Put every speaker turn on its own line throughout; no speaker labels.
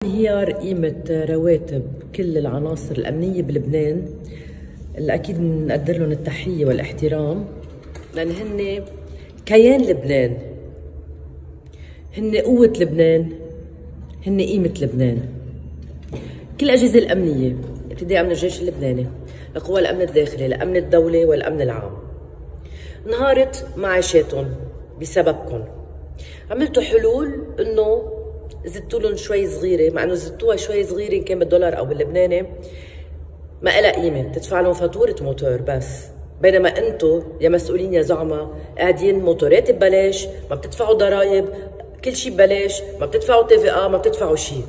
انهيار قيمة رواتب كل العناصر الأمنية بلبنان اللي أكيد بنقدر لهم التحية والاحترام، لأن هن كيان لبنان، هن قوة لبنان، هن قيمة لبنان. كل الأجهزة الأمنية ابتداء من الجيش اللبناني لقوى الأمن الداخلي لأمن الدولة والأمن العام انهارت معاشاتهم بسببكم. عملتوا حلول إنه زدتوا لهم شوي صغيره، مع انه زدتوها شوي صغيره ان كان بالدولار او باللبناني ما لها قيمه، تدفع لهم فاتوره موتور بس، بينما انتم يا مسؤولين يا زعماء قاعدين موتورات ببلاش، ما بتدفعوا ضرائب، كل شيء ببلاش، ما بتدفعوا TVA، ما بتدفعوا شيء.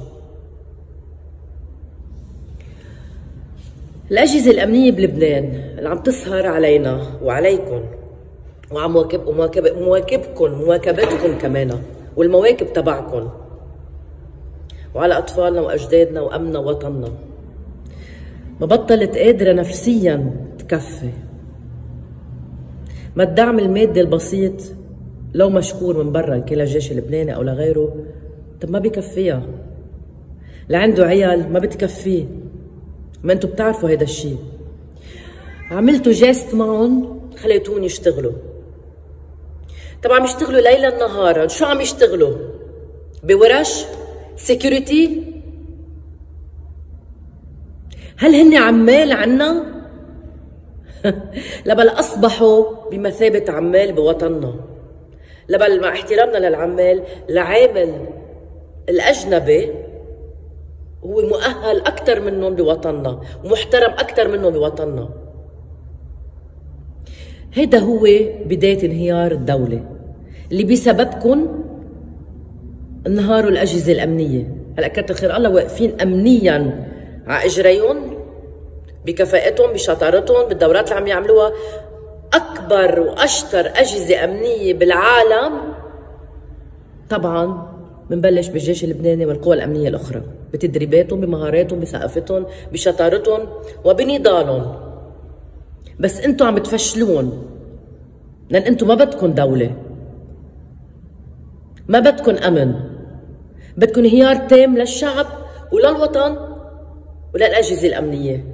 الاجهزه الامنيه بلبنان اللي عم تسهر علينا وعليكم وعم مواكبتكم كمان والمواكب تبعكم وعلى أطفالنا وأجدادنا وأمننا ووطننا، ما بطلت قادرة نفسياً تكفي. ما الدعم المادي البسيط لو مشكور من برا كان للجيش اللبناني أو لغيره، طب ما بكفيها. لعنده عيال ما بتكفيه، ما انتو بتعرفوا هيدا الشيء. عملتوا جاست معهم خليتون يشتغلوا. طب عم يشتغلوا ليلا نهارا، شو عم يشتغلوا؟ بورش؟ سيكوريتي؟ هل هن عمال عنا؟ لبل أصبحوا بمثابة عمال بوطننا. لبل مع احترامنا للعمال، العامل الأجنبي هو مؤهل أكثر منهم بوطننا ومحترم أكثر منهم بوطننا. هيدا هو بداية انهيار الدولة اللي بسببكم انهاروا الأجهزة الأمنية. هلا كتر خير الله واقفين أمنياً على إجريهم بكفاءتهم بشطارتهم بالدورات اللي عم يعملوها. أكبر وأشطر أجهزة أمنية بالعالم طبعاً بنبلش بالجيش اللبناني والقوى الأمنية الأخرى بتدريباتهم بمهاراتهم بثقافتهم بشطارتهم وبنضالهم. بس انتوا عم تفشلون، لأن انتوا ما بدكن دولة، ما بدكن أمن، بدكن انهيار تام للشعب وللوطن وللأجهزة الأمنية.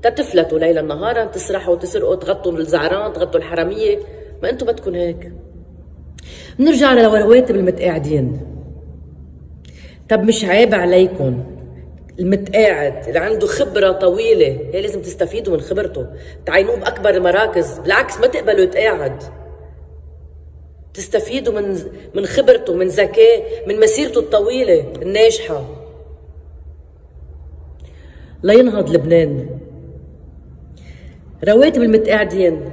تفلتوا ليلا نهارا، تسرحوا تسرقوا، تغطوا الزعران، تغطوا الحرامية. ما انتوا بدكن هيك. بنرجع لرواتب المتقاعدين. طب مش عيب عليكم المتقاعد اللي عنده خبرة طويلة، هي لازم تستفيدوا من خبرته، تعينوه بأكبر المراكز، بالعكس ما تقبلوا يتقاعد، تستفيدوا من خبرته، من ذكاء، من مسيرته الطويلة الناجحة لينهض لبنان. رواتب المتقاعدين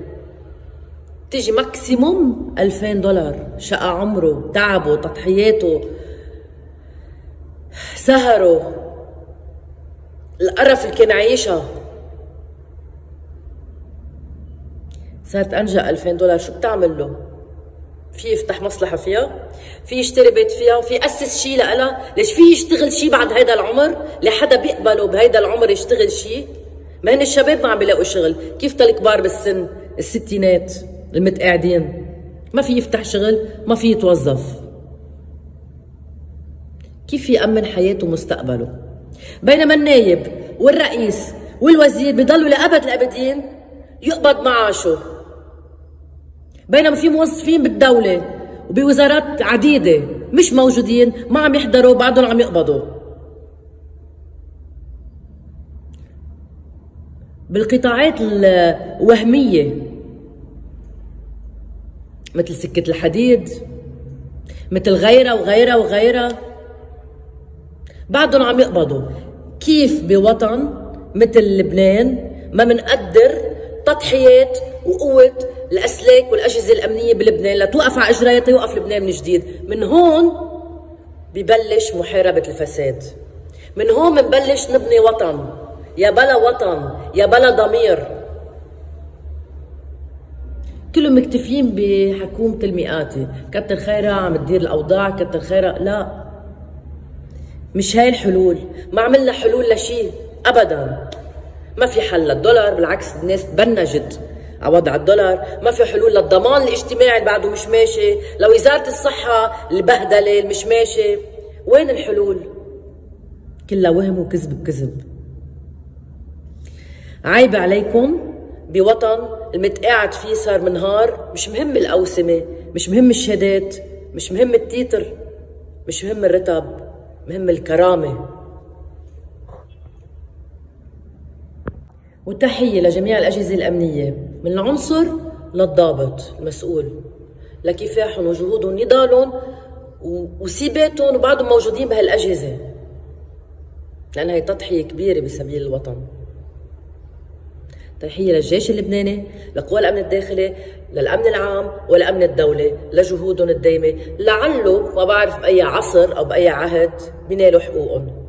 تيجي ماكسيموم $2000، شقى عمره، تعبه، تضحياته، سهره، القرف اللي كان عايشها. صارت أنجأ $2000، شو بتعمل له؟ في يفتح مصلحة فيها؟ في يشتري بيت فيها؟ في يأسس شيء لها؟ ليش في يشتغل شيء بعد هيدا العمر؟ لحدا بيقبلوا بهيدا العمر يشتغل شيء؟ ما هن الشباب ما عم بيلاقوا شغل، كيف الكبار بالسن الستينات المتقاعدين ما في يفتح شغل، ما في يتوظف، كيف يأمن حياته ومستقبله؟ بينما النايب والرئيس والوزير بيضلوا لأبد الأبدين يقبض معاشه، بينما في موظفين بالدولة وبوزارات عديدة مش موجودين، ما عم يحضروا، بعضهم عم يقبضوا. بالقطاعات الوهمية مثل سكة الحديد، مثل غيرها وغيرها وغيرها، بعضهم عم يقبضوا. كيف بوطن مثل لبنان ما منقدر تضحيات وقوة الأسلاك والأجهزة الأمنية بلبنان لتوقف على إجرياتها، يوقف لبنان من جديد. من هون ببلش محاربة الفساد، من هون منبلش نبني وطن، يا بلا وطن يا بلا ضمير. كلهم مكتفين بحكومة المئاتي، كتر خيرها عم تدير الأوضاع، كتر خيرها. لا، مش هاي الحلول، ما عملنا حلول لشيء أبداً. ما في حل للدولار، بالعكس الناس تبنجت على وضع الدولار. ما في حلول للضمان الاجتماعي اللي بعده مش ماشي، لوزارة الصحة البهدلة اللي مش ماشي. وين الحلول؟ كلها وهم وكذب بكذب. عيب عليكم بوطن المتقاعد فيه صار من نهار مش مهم الأوسمة، مش مهم الشهادات، مش مهم التيتر، مش مهم الرتب، مهم الكرامة. وتحية لجميع الأجهزة الأمنية من العنصر للضابط المسؤول لكفاحهم وجهودهم نضالهم وسيباتهم وبعضهم موجودين بهالأجهزة، لأن هي تضحية كبيرة بسبيل الوطن. تحية للجيش اللبناني، لقوى الأمن الداخلي، للأمن العام ولأمن الدولة لجهودهم الدايمة، لعله ما بعرف بأي عصر أو بأي عهد بينالوا حقوقهم.